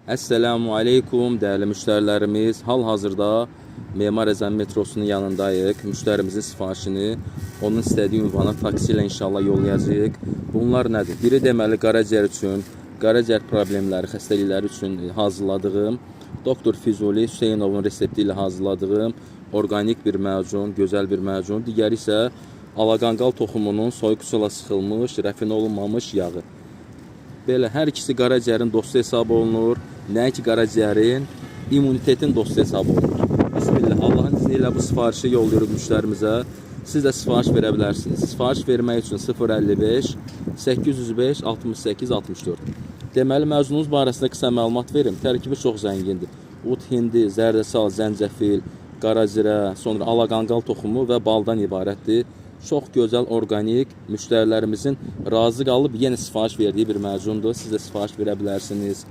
Esselamu aleykum dəyərli müştərilərimiz. Hal-hazırda Memar Əzəm metrosunun yanındayıq. Müştərimizin sifarişini onun istədiyi ünvana taksi ilə inşallah yollayacağıq. Bunlar nədir? Biri deməli qaraciyər üçün, qaraciyər problemləri, xəstəlikləri üçün hazırladığım Doktor Füzuli Hüseynovun resepti ilə hazırladığım orqanik bir məcun, gözəl bir məcun. Digəri isə alaqanqal toxumunun soyuq suya sıxılmış, rəfinə olunmamış yağı. Belə hər ikisi qaraciyərin dostu hesab olunur. Nəinki qaraciyərin, immunitetin dostu hesab olunur. Bismillah, Allahın izni ilə bu sifarişi yollayırıq müştərimizə. Siz də sifariş verə bilərsiniz. Sifariş vermək üçün 055 805 68 64. Deməli, məzunumuz barəsində qısa məlumat verim. Tərkibi çox zəngindir. Ud hindi, zərdəsal, zəncəfil, qaracirə, sonra alaqanqal toxumu və baldan ibarətdir. Çox gözəl, orqanik, müştərilərimizin razı qalıb yenə sifariş verdiyi bir məcundur. Siz də sifariş verə bilərsiniz.